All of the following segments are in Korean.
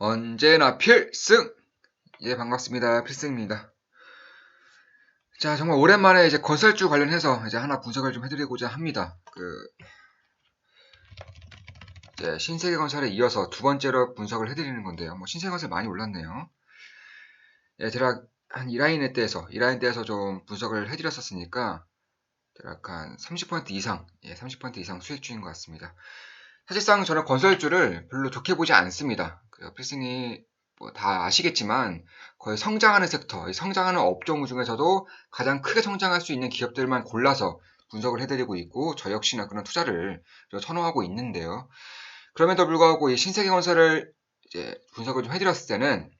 언제나 필승! 예, 반갑습니다. 필승입니다. 자, 정말 오랜만에 이제 건설주 관련해서 이제 하나 분석을 좀 해드리고자 합니다. 이제 신세계건설에 이어서 두 번째로 분석을 해드리는 건데요. 신세계건설 많이 올랐네요. 예, 대략 한 2라인대에서 좀 분석을 해드렸었으니까, 대략 한 30% 이상, 30% 이상 수익 중인 것 같습니다. 사실상 저는 건설주를 별로 좋게 보지 않습니다. 필승이 다 아시겠지만 거의 성장하는 섹터, 성장하는 업종 중에서도 가장 크게 성장할 수 있는 기업들만 골라서 분석을 해드리고 있고 저 역시나 그런 투자를 선호하고 있는데요. 그럼에도 불구하고 이 신세계건설을 이제 분석을 좀 해드렸을 때는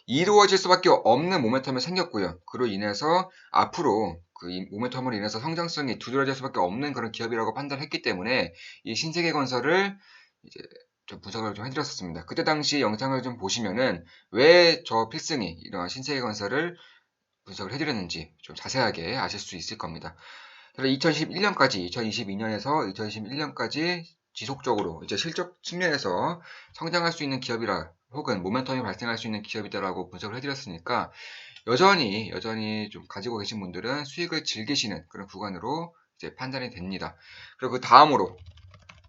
이루어질 수밖에 없는 모멘텀이 생겼고요. 그로 인해서 앞으로 이 모멘텀으로 인해서 성장성이 두드러질 수밖에 없는 그런 기업이라고 판단했기 때문에 이 신세계건설을 이제 좀 분석을 좀 해드렸었습니다. 그때 당시 영상을 좀 보시면은 왜 저 필승이 이러한 신세계건설을 분석을 해드렸는지 좀 자세하게 아실 수 있을 겁니다. 2021년까지, 2022년에서 2021년까지 지속적으로 이제 실적 측면에서 성장할 수 있는 기업이라 혹은 모멘텀이 발생할 수 있는 기업이다라고 분석을 해드렸으니까 여전히 좀 가지고 계신 분들은 수익을 즐기시는 그런 구간으로 이제 판단이 됩니다. 그리고 그 다음으로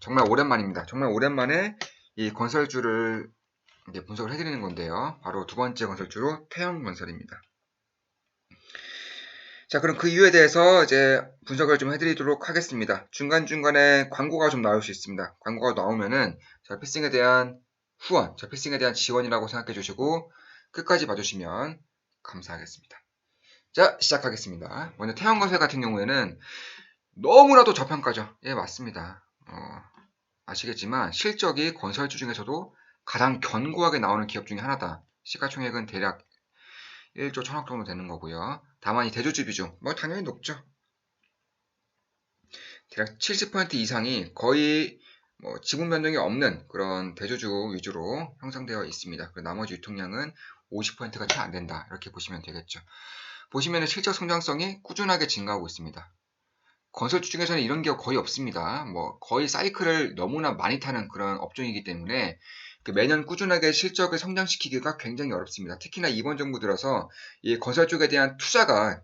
정말 오랜만입니다. 정말 오랜만에 이 건설주를 이제 분석을 해드리는 건데요. 바로 두 번째 건설주로 태형건설입니다. 자, 그럼 그 이유에 대해서 이제 분석을 좀 해드리도록 하겠습니다. 중간중간에 광고가 좀 나올 수 있습니다. 광고가 나오면은 저 필승에 대한 후원, 저 필승에 대한 지원이라고 생각해 주시고 끝까지 봐주시면 감사하겠습니다. 자, 시작하겠습니다. 먼저 태형건설 같은 경우에는 너무나도 저평가죠. 예, 맞습니다. 아시겠지만 실적이 건설주 중에서도 가장 견고하게 나오는 기업 중에 하나다. 시가총액은 대략 1조 1000억 정도 되는 거고요. 다만 이 대주주 비중, 당연히 높죠. 대략 70% 이상이 거의 지분 변동이 없는 그런 대주주 위주로 형성되어 있습니다. 나머지 유통량은 50%가 채 안 된다. 이렇게 보시면 되겠죠. 보시면 실적 성장성이 꾸준하게 증가하고 있습니다. 건설주 중에서는 이런 기업 거의 없습니다. 거의 사이클을 너무나 많이 타는 그런 업종이기 때문에 매년 꾸준하게 실적을 성장시키기가 굉장히 어렵습니다. 특히나 이번 정부 들어서 이 건설 쪽에 대한 투자가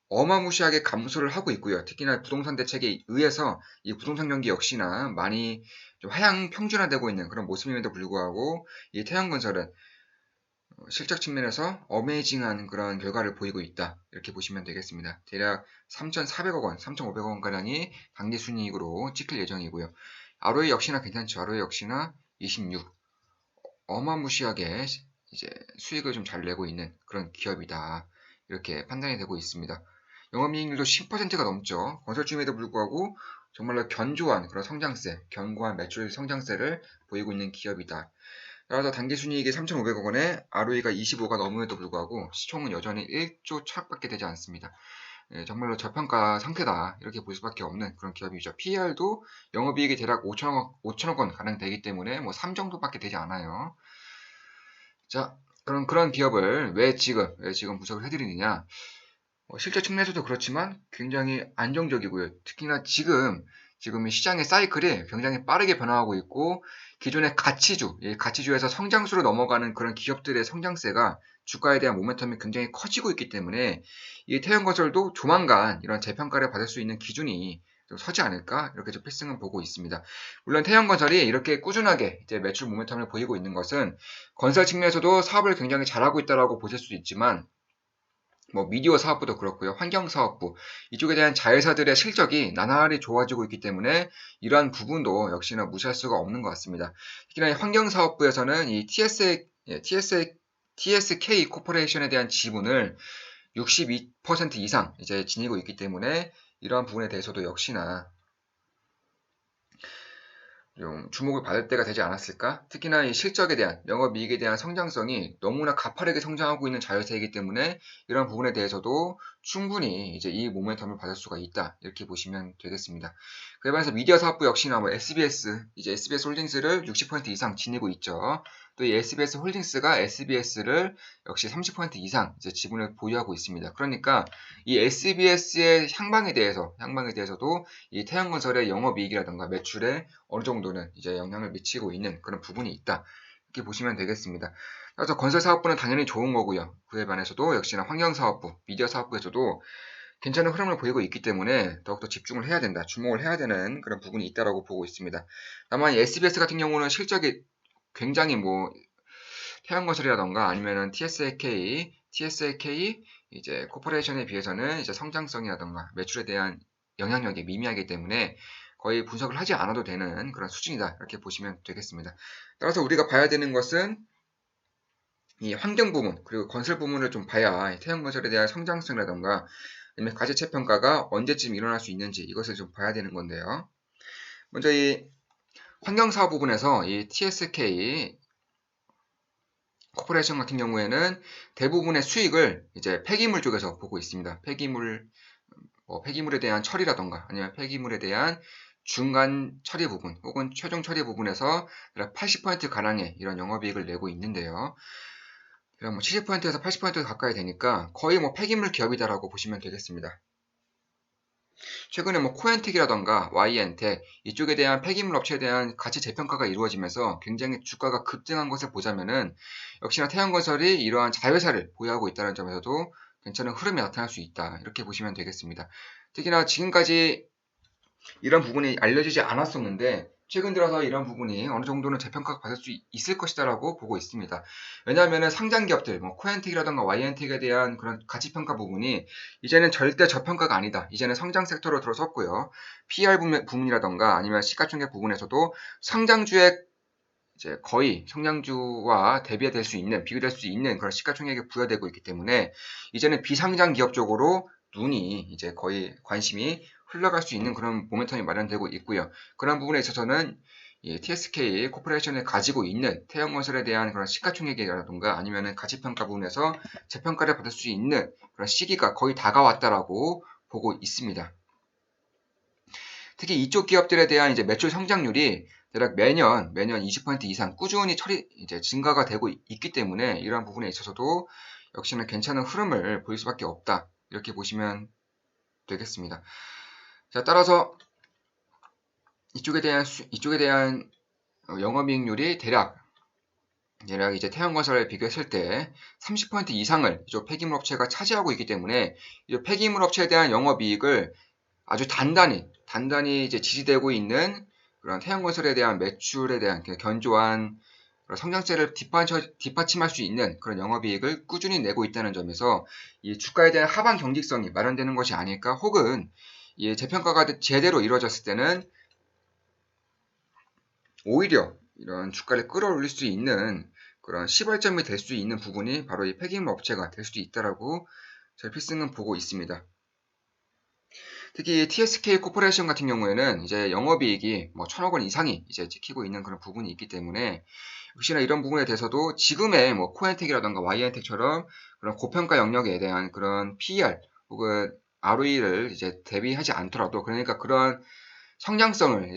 어마무시하게 감소를 하고 있고요. 특히나 부동산 대책에 의해서 이 부동산 경기 역시나 많이 좀 하향 평준화되고 있는 그런 모습임에도 불구하고 이 태양건설은 실적 측면에서 어메이징한 그런 결과를 보이고 있다. 이렇게 보시면 되겠습니다. 대략 3,400억 원, 3,500억 원가량이 당기순이익으로 찍힐 예정이고요. ROE 역시나 괜찮죠. ROE 역시나 26. 어마무시하게 이제 수익을 좀 잘 내고 있는 그런 기업이다. 이렇게 판단이 되고 있습니다. 영업이익률도 10%가 넘죠. 건설주임에도 불구하고 정말로 견조한 그런 성장세, 견고한 매출 성장세를 보이고 있는 기업이다. 따라서 당기순이익이 3,500억 원에 ROE가 25가 넘음에도 불구하고 시총은 여전히 1조 1천억밖에 되지 않습니다. 정말로 저평가 상태다. 이렇게 볼 수밖에 없는 그런 기업이죠. PER도 영업이익이 대략 5천억 원 가량 되기 때문에 3 정도밖에 되지 않아요. 자, 그럼 그런 기업을 왜 지금 분석을 해드리느냐? 실제 측면에서도 그렇지만 굉장히 안정적이고요. 특히나 지금 시장의 사이클이 굉장히 빠르게 변화하고 있고 기존의 가치주에서 성장수로 넘어가는 그런 기업들의 성장세가 주가에 대한 모멘텀이 굉장히 커지고 있기 때문에 이 태형건설도 조만간 이런 재평가를 받을 수 있는 기준이 좀 서지 않을까 이렇게 좀 필승은 보고 있습니다. 물론 태형건설이 이렇게 꾸준하게 이제 매출 모멘텀을 보이고 있는 것은 건설 측면에서도 사업을 굉장히 잘하고 있다라고 보실 수 있지만 미디어 사업부도 그렇고요. 환경사업부 이쪽에 대한 자회사들의 실적이 나날이 좋아지고 있기 때문에 이러한 부분도 역시나 무시할 수가 없는 것 같습니다. 특히나 환경사업부에서는 이 TSK 코퍼레이션에 대한 지분을 62% 이상 이제 지니고 있기 때문에 이러한 부분에 대해서도 역시나 좀 주목을 받을 때가 되지 않았을까? 특히나 이 실적에 대한 영업이익에 대한 성장성이 너무나 가파르게 성장하고 있는 자회사이기 때문에 이런 부분에 대해서도 충분히 이제 이 모멘텀을 받을 수가 있다 이렇게 보시면 되겠습니다. 그에 반해서 미디어 사업부 역시나 SBS 홀딩스를 60% 이상 지니고 있죠. 또 이 SBS 홀딩스가 SBS를 역시 30% 이상 이제 지분을 보유하고 있습니다. 그러니까 이 SBS의 향방에 대해서도 이 태양건설의 영업이익이라든가 매출에 어느 정도는 이제 영향을 미치고 있는 그런 부분이 있다. 이렇게 보시면 되겠습니다. 그래서 건설사업부는 당연히 좋은 거고요. 그에 반해서도 역시나 환경사업부, 미디어사업부에서도 괜찮은 흐름을 보이고 있기 때문에 더욱더 집중을 해야 된다, 주목을 해야 되는 그런 부분이 있다라고 보고 있습니다. 다만 SBS 같은 경우는 실적이 굉장히 뭐 태양건설이라던가 아니면은 TSAK 이제 코퍼레이션에 비해서는 이제 성장성이라던가 매출에 대한 영향력이 미미하기 때문에 거의 분석을 하지 않아도 되는 그런 수준이다, 이렇게 보시면 되겠습니다. 따라서 우리가 봐야 되는 것은 이 환경 부문 그리고 건설 부문을 좀 봐야 태양건설에 대한 성장성이라던가 아니면 가치채 평가가 언제쯤 일어날 수 있는지 이것을 좀 봐야 되는 건데요. 먼저 이 환경사업 부분에서 이 TSK 코퍼레이션 같은 경우에는 대부분의 수익을 이제 폐기물 쪽에서 보고 있습니다. 폐기물에 대한 처리라던가 아니면 폐기물에 대한 중간 처리 부분 혹은 최종 처리 부분에서 80% 가량의 이런 영업이익을 내고 있는데요. 뭐 70%에서 80% 가까이 되니까 거의 뭐 폐기물 기업이다라고 보시면 되겠습니다. 최근에 뭐 코엔텍이라던가 Y엔텍 이쪽에 대한 폐기물 업체에 대한 가치 재평가가 이루어지면서 굉장히 주가가 급등한 것을 보자면은 역시나 태양건설이 이러한 자회사를 보유하고 있다는 점에서도 괜찮은 흐름이 나타날 수 있다, 이렇게 보시면 되겠습니다. 특히나 지금까지 이런 부분이 알려지지 않았었는데 최근 들어서 이런 부분이 어느 정도는 재평가가 받을 수 있을 것이다라고 보고 있습니다. 왜냐하면 상장 기업들, 뭐 코엔텍이라던가 Y엔텍에 대한 그런 가치평가 부분이 이제는 절대 저평가가 아니다. 이제는 성장 섹터로 들어섰고요. PR 부문이라던가 아니면 시가총액 부분에서도 상장주의 이제 거의 성장주와 대비될 수 있는, 비교될 수 있는 그런 시가총액이 부여되고 있기 때문에 이제는 비상장 기업 쪽으로 눈이 이제 거의 관심이 흘러갈 수 있는 그런 모멘텀이 마련되고 있고요. 그런 부분에 있어서는 이 TSK 코퍼레이션이 가지고 있는 태양건설에 대한 그런 시가총액이라든가 아니면은 가치평가 부분에서 재평가를 받을 수 있는 그런 시기가 거의 다가왔다라고 보고 있습니다. 특히 이쪽 기업들에 대한 이제 매출 성장률이 대략 매년 20% 이상 꾸준히 이제 증가가 되고 있기 때문에 이러한 부분에 있어서도 역시나 괜찮은 흐름을 보일 수밖에 없다, 이렇게 보시면 되겠습니다. 자, 따라서 이쪽에 대한 영업이익률이 대략 이제 태양건설에 비교했을 때 30% 이상을 이쪽 폐기물 업체가 차지하고 있기 때문에 이 폐기물 업체에 대한 영업이익을 아주 단단히 이제 지지되고 있는 그런 태양건설에 대한 매출에 대한 견조한 성장세를 뒷받침할 수 있는 그런 영업이익을 꾸준히 내고 있다는 점에서 이 주가에 대한 하방 경직성이 마련되는 것이 아닐까, 혹은 이 재평가가 제대로 이루어졌을 때는 오히려 이런 주가를 끌어올릴 수 있는 그런 시발점이 될 수 있는 부분이 바로 이 폐기물 업체가 될 수도 있다라고 저희 필승은 보고 있습니다. 특히 TSK 코퍼레이션 같은 경우에는 이제 영업이익이 뭐 1,000억 원 이상이 이제 찍히고 있는 그런 부분이 있기 때문에 역시나 이런 부분에 대해서도 지금의 뭐 코엔텍이라던가 Y엔텍처럼 그런 고평가 영역에 대한 그런 PER 혹은 ROE를 이제 대비하지 않더라도, 그러니까 그런 성장성을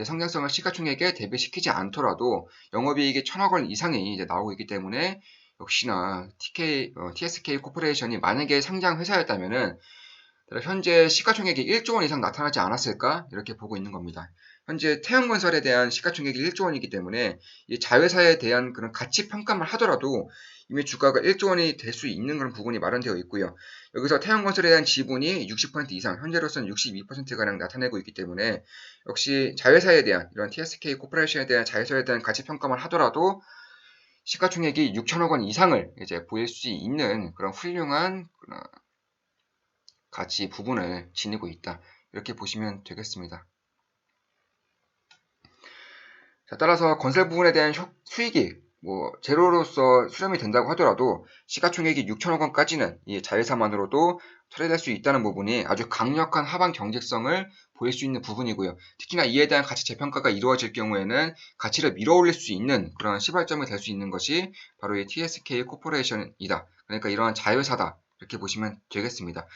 시가총액에 대비시키지 않더라도 영업이익이 1,000억 원 이상이 이제 나오고 있기 때문에 역시나 TSK 코퍼레이션이 만약에 상장 회사였다면은 현재 시가총액이 1조 원 이상 나타나지 않았을까, 이렇게 보고 있는 겁니다. 현재 태양건설에 대한 시가총액이 1조 원이기 때문에 이 자회사에 대한 그런 가치 평가만 하더라도 이미 주가가 1조 원이 될 수 있는 그런 부분이 마련되어 있고요. 여기서 태양건설에 대한 지분이 60% 이상, 현재로서는 62%가량 나타내고 있기 때문에 역시 자회사에 대한 이런 TSK 코퍼레이션에 대한 자회사에 대한 가치 평가만 하더라도 시가총액이 6천억 원 이상을 이제 보일 수 있는 그런 훌륭한 가치 부분을 지니고 있다, 이렇게 보시면 되겠습니다. 자, 따라서 건설 부분에 대한 수익이 뭐 제로로서 수렴이 된다고 하더라도 시가총액이 6천억 원까지는 이 자회사만으로도 처리될 수 있다는 부분이 아주 강력한 하방 경직성을 보일 수 있는 부분이고요. 특히나 이에 대한 가치 재평가가 이루어질 경우에는 가치를 밀어올릴 수 있는 그런 시발점이 될 수 있는 것이 바로 이 TSK 코퍼레이션이다. 그러니까 이러한 자회사다, 이렇게 보시면 되겠습니다.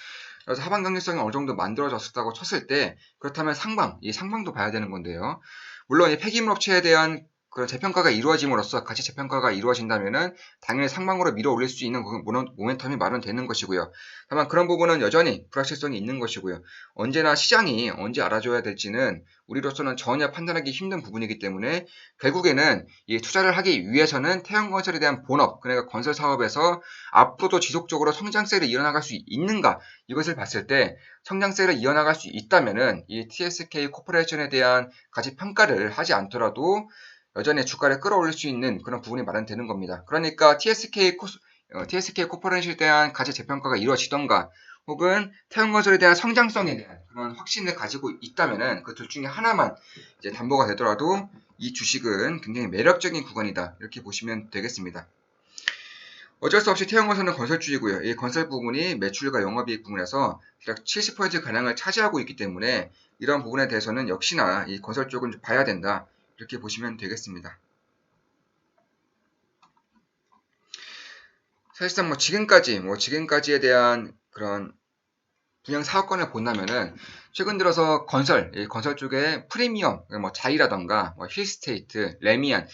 그래서 하방 경직성이 어느 정도 만들어졌다고 쳤을 때 그렇다면 이 상방도 봐야 되는 건데요. 물론 이 폐기물 업체에 대한 그런 재평가가 이루어짐으로써 가치 재평가가 이루어진다면은 당연히 상방으로 밀어 올릴 수 있는 모멘텀이 마련되는 것이고요. 다만 그런 부분은 여전히 불확실성이 있는 것이고요. 언제나 시장이 언제 알아줘야 될지는 우리로서는 전혀 판단하기 힘든 부분이기 때문에 결국에는 이 투자를 하기 위해서는 태양건설에 대한 본업, 그러니까 건설 사업에서 앞으로도 지속적으로 성장세를 이어나갈 수 있는가, 이것을 봤을 때 성장세를 이어나갈 수 있다면은 이 TSK 코퍼레이션에 대한 가치 평가를 하지 않더라도 여전히 주가를 끌어올릴 수 있는 그런 부분이 마련되는 겁니다. 그러니까 TSK 코퍼레이션에 대한 가치 재평가가 이루어지던가 혹은 태양건설에 대한 성장성에 대한 그런 확신을 가지고 있다면은 그 둘 중에 하나만 이제 담보가 되더라도 이 주식은 굉장히 매력적인 구간이다, 이렇게 보시면 되겠습니다. 어쩔 수 없이 태양건설은 건설주이고요. 이 건설 부분이 매출과 영업이익 부분에서 대략 70%가량을 차지하고 있기 때문에 이런 부분에 대해서는 역시나 이 건설 쪽은 봐야 된다, 이렇게 보시면 되겠습니다. 사실상 지금까지에 대한 그런 분양 사업권을 본다면은 최근 들어서 건설 쪽에 프리미엄, 자이라던가 힐스테이트, 레미안,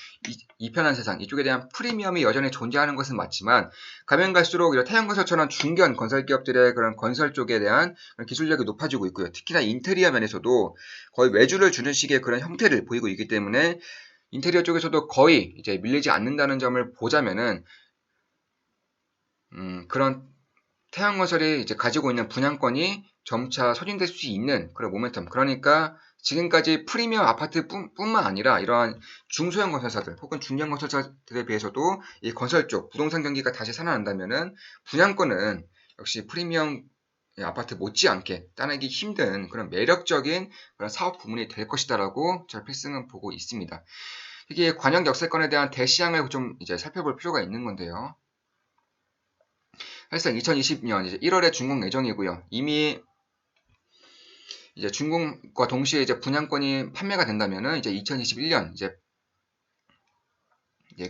이편한 세상 이쪽에 대한 프리미엄이 여전히 존재하는 것은 맞지만 가면 갈수록 태양건설처럼 중견 건설 기업들의 그런 건설 쪽에 대한 기술력이 높아지고 있고요. 특히나 인테리어 면에서도 거의 외주를 주는 식의 그런 형태를 보이고 있기 때문에 인테리어 쪽에서도 거의 이제 밀리지 않는다는 점을 보자면은 그런 태양건설이 이제 가지고 있는 분양권이 점차 소진될 수 있는 그런 모멘텀. 그러니까 지금까지 프리미엄 아파트 뿐만 아니라 이러한 중소형 건설사들 혹은 중견 건설사들에 비해서도 이 건설 쪽 부동산 경기가 다시 살아난다면은 분양권은 역시 프리미엄 아파트 못지않게 따내기 힘든 그런 매력적인 그런 사업 부문이 될 것이다라고 저 필승은 보고 있습니다. 이게 관영 역세권에 대한 대시장을 좀 이제 살펴볼 필요가 있는 건데요. 사실상 2020년 이제 1월에 준공 예정이고요. 이미 이제 준공과 동시에 이제 분양권이 판매가 된다면은 이제 2021년 이제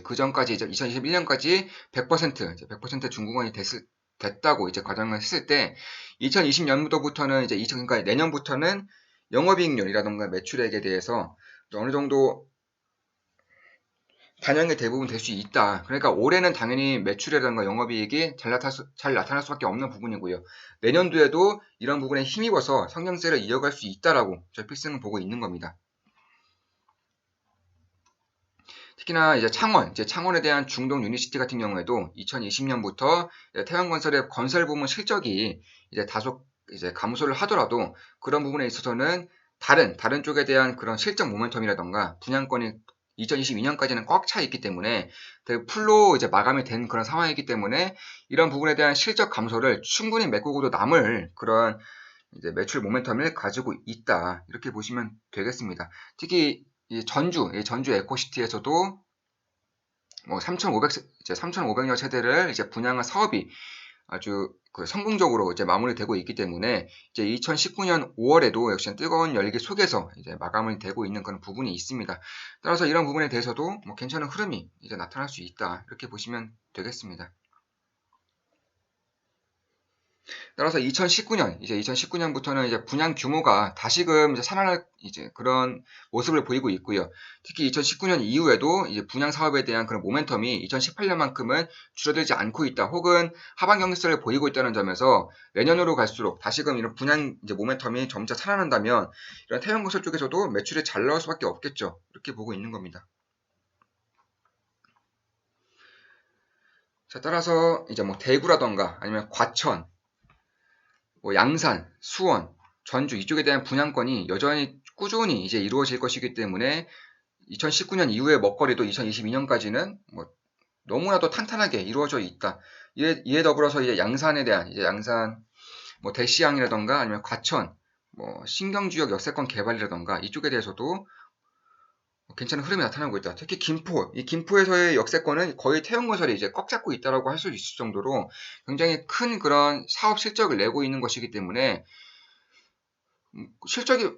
그 전까지 이제 2021년까지 100% 준공이 됐다고 이제 가정을 했을 때 2020년부터는 이제 그러니까 내년부터는 영업이익률이라던가 매출액에 대해서 어느 정도 반영이 대부분 될 수 있다. 그러니까 올해는 당연히 매출이라든가 영업이익이 잘 나타날 수밖에 없는 부분이고요. 내년도에도 이런 부분에 힘입어서 성장세를 이어갈 수 있다라고 저희 필승은 보고 있는 겁니다. 특히나 이제 창원에 대한 중동 유니시티 같은 경우에도 2020년부터 태양건설의 건설 부문 실적이 이제 다소 이제 감소를 하더라도 그런 부분에 있어서는 다른 쪽에 대한 그런 실적 모멘텀이라던가 분양권이 2022년까지는 꽉 차 있기 때문에 풀로 이제 마감이 된 그런 상황이기 때문에 이런 부분에 대한 실적 감소를 충분히 메꾸고도 남을 그런 이제 매출 모멘텀을 가지고 있다, 이렇게 보시면 되겠습니다. 특히 이 전주 에코시티에서도 3,500여 세대를 이제 분양한 사업이 아주 성공적으로 이제 마무리되고 있기 때문에 이제 2019년 5월에도 역시 뜨거운 열기 속에서 이제 마감이 되고 있는 그런 부분이 있습니다. 따라서 이런 부분에 대해서도 괜찮은 흐름이 이제 나타날 수 있다, 이렇게 보시면 되겠습니다. 따라서 2019년부터는 이제 분양 규모가 다시금 이제 살아날 이제 그런 모습을 보이고 있고요. 특히 2019년 이후에도 이제 분양 사업에 대한 그런 모멘텀이 2018년만큼은 줄어들지 않고 있다, 혹은 하반 경직세를 보이고 있다는 점에서 내년으로 갈수록 다시금 이런 분양 이제 모멘텀이 점차 살아난다면 이런 태양건설 쪽에서도 매출이 잘 나올 수밖에 없겠죠. 이렇게 보고 있는 겁니다. 자, 따라서 이제 대구라던가 아니면 과천, 양산, 수원, 전주 이쪽에 대한 분양권이 여전히 꾸준히 이제 이루어질 것이기 때문에 2019년 이후의 먹거리도 2022년까지는 너무나도 탄탄하게 이루어져 있다. 이에 더불어서 이제 양산에 대한 이제 양산 대시양이라던가 아니면 과천, 신경지역 역세권 개발이라던가 이쪽에 대해서도 괜찮은 흐름이 나타나고 있다. 특히 이 김포에서의 역세권은 거의 태양건설이 이제 꽉 잡고 있다라고 할 수 있을 정도로 굉장히 큰 그런 사업 실적을 내고 있는 것이기 때문에 실적이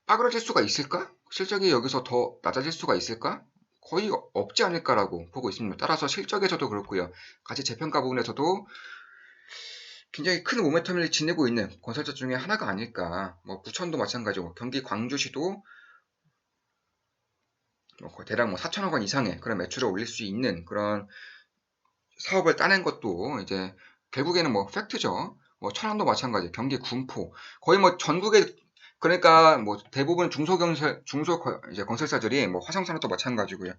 빠그러질 수가 있을까? 실적이 여기서 더 낮아질 수가 있을까? 거의 없지 않을까라고 보고 있습니다. 따라서 실적에서도 그렇고요. 가치 재평가 부분에서도 굉장히 큰 모멘텀을 지니고 있는 건설사 중에 하나가 아닐까. 부천도 마찬가지고 경기 광주시도 대략 4천억 원 이상의 그런 매출을 올릴 수 있는 그런 사업을 따낸 것도 이제 결국에는 팩트죠. 천안도 마찬가지, 경기 군포, 거의 전국에, 그러니까 대부분 이제 건설사들이 화성산업도 마찬가지고요.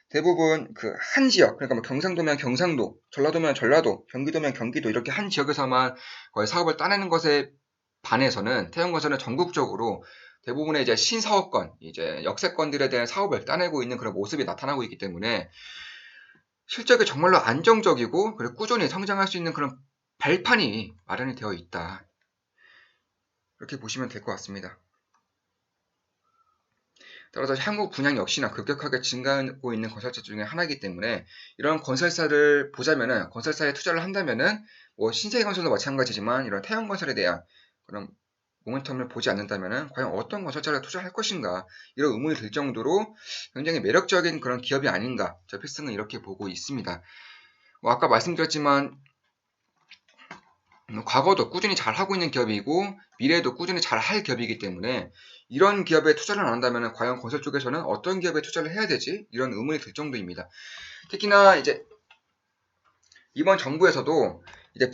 대부분 그 한 지역, 그러니까 경상도면 경상도, 전라도면 전라도, 경기도면 경기도, 이렇게 한 지역에서만 거의 사업을 따내는 것에 반해서는 태형건설은 전국적으로 대부분의 이제 신사업권, 이제 역세권들에 대한 사업을 따내고 있는 그런 모습이 나타나고 있기 때문에 실적이 정말로 안정적이고 그리고 꾸준히 성장할 수 있는 그런 발판이 마련이 되어 있다. 이렇게 보시면 될 것 같습니다. 따라서 향후 분양 역시나 급격하게 증가하고 있는 건설사 중에 하나이기 때문에 이런 건설사를 보자면은, 건설사에 투자를 한다면은 신세계건설도 마찬가지지만 이런 태형건설에 대한 그런 모멘텀을 보지 않는다면은 과연 어떤 건설사를 투자할 것인가, 이런 의문이 들 정도로 굉장히 매력적인 그런 기업이 아닌가, 저 필승은 이렇게 보고 있습니다. 아까 말씀드렸지만 과거도 꾸준히 잘하고 있는 기업이고 미래에도 꾸준히 잘할 기업이기 때문에 이런 기업에 투자를 안 한다면 과연 건설 쪽에서는 어떤 기업에 투자를 해야 되지? 이런 의문이 들 정도입니다. 특히나 이제 이번 정부에서도 이제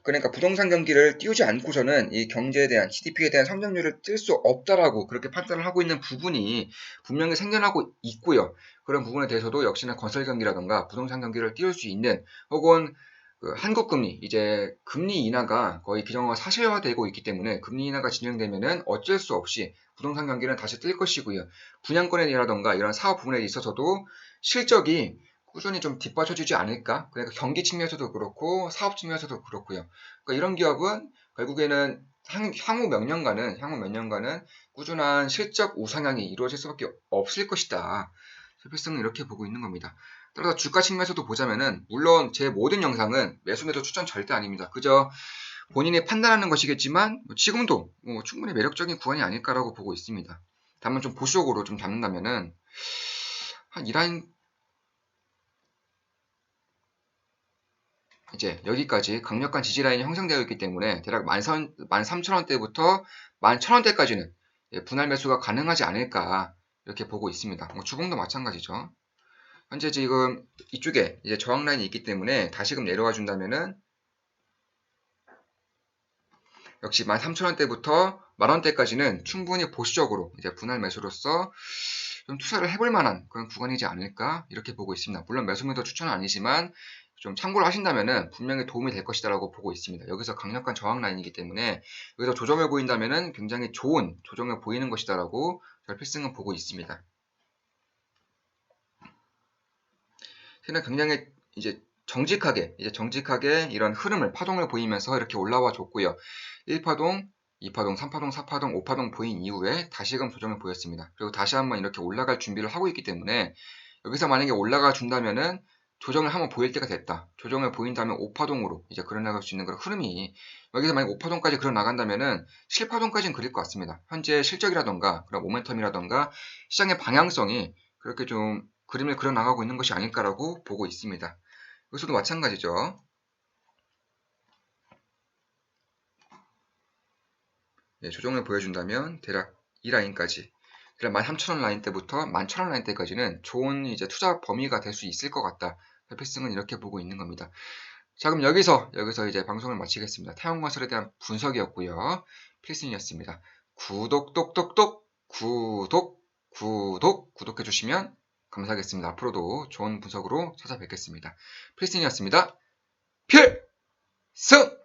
그러니까 부동산 경기를 띄우지 않고서는 이 경제에 대한, GDP에 대한 성장률을 뜰 수 없다라고 그렇게 판단을 하고 있는 부분이 분명히 생겨나고 있고요. 그런 부분에 대해서도 역시나 건설 경기라던가 부동산 경기를 띄울 수 있는, 혹은 그 한국 금리, 이제 금리 인하가 거의 기정화 사실화되고 있기 때문에 금리 인하가 진행되면은 어쩔 수 없이 부동산 경기는 다시 뜰 것이고요. 분양권이라던가 이런 사업 부분에 있어서도 실적이 꾸준히 좀 뒷받쳐주지 않을까? 그러니까 경기 측면에서도 그렇고 사업 측면에서도 그렇고요. 그러니까 이런 기업은 결국에는 향후 몇 년간은 꾸준한 실적 우상향이 이루어질 수밖에 없을 것이다. 필승은 이렇게 보고 있는 겁니다. 따라서 주가 측면에서도 보자면은, 물론 제 모든 영상은 매수 매도 추천 절대 아닙니다. 그저 본인이 판단하는 것이겠지만 지금도 충분히 매력적인 구간이 아닐까라고 보고 있습니다. 다만 좀 보수적으로 좀 잡는다면은 한 이 라인, 이제 여기까지 강력한 지지 라인이 형성되어 있기 때문에 대략 13,000원대부터 11,000원대까지는 분할 매수가 가능하지 않을까, 이렇게 보고 있습니다. 주봉도 마찬가지죠. 현재 지금 이쪽에 이제 저항 라인이 있기 때문에 다시금 내려와 준다면은 역시 13,000원대부터 만원대까지는 충분히 보수적으로 이제 분할 매수로서 좀 투자를 해볼 만한 그런 구간이지 않을까, 이렇게 보고 있습니다. 물론 매수매도 추천은 아니지만 좀 참고를 하신다면은 분명히 도움이 될 것이다라고 보고 있습니다. 여기서 강력한 저항 라인이기 때문에 여기서 조정을 보인다면은 굉장히 좋은 조정을 보이는 것이다라고 저 필승은 보고 있습니다. 그냥 굉장히 이제 정직하게 이런 흐름을, 파동을 보이면서 이렇게 올라와 줬고요. 1파동, 2파동, 3파동, 4파동, 5파동 보인 이후에 다시금 조정을 보였습니다. 그리고 다시 한번 이렇게 올라갈 준비를 하고 있기 때문에 여기서 만약에 올라가 준다면은 조정을 한번 보일 때가 됐다. 조정을 보인다면 5파동으로 이제 그려나갈 수 있는 그런 흐름이, 여기서 만약 5파동까지 그려나간다면은 7파동까지는 그릴 것 같습니다. 현재 실적이라던가 그런 모멘텀이라던가 시장의 방향성이 그렇게 좀 그림을 그려나가고 있는 것이 아닐까라고 보고 있습니다. 여기서도 마찬가지죠. 조정을 보여준다면 대략 이 라인까지, 대략 13,000원 라인 때부터 11,000원 라인 때까지는 좋은 이제 투자 범위가 될 수 있을 것 같다. 필승은 이렇게 보고 있는 겁니다. 자, 그럼 여기서 이제 방송을 마치겠습니다. 태형건설에 대한 분석이었고요. 필승이었습니다. 구독해 주시면 감사하겠습니다. 앞으로도 좋은 분석으로 찾아뵙겠습니다. 필승이었습니다. 필승!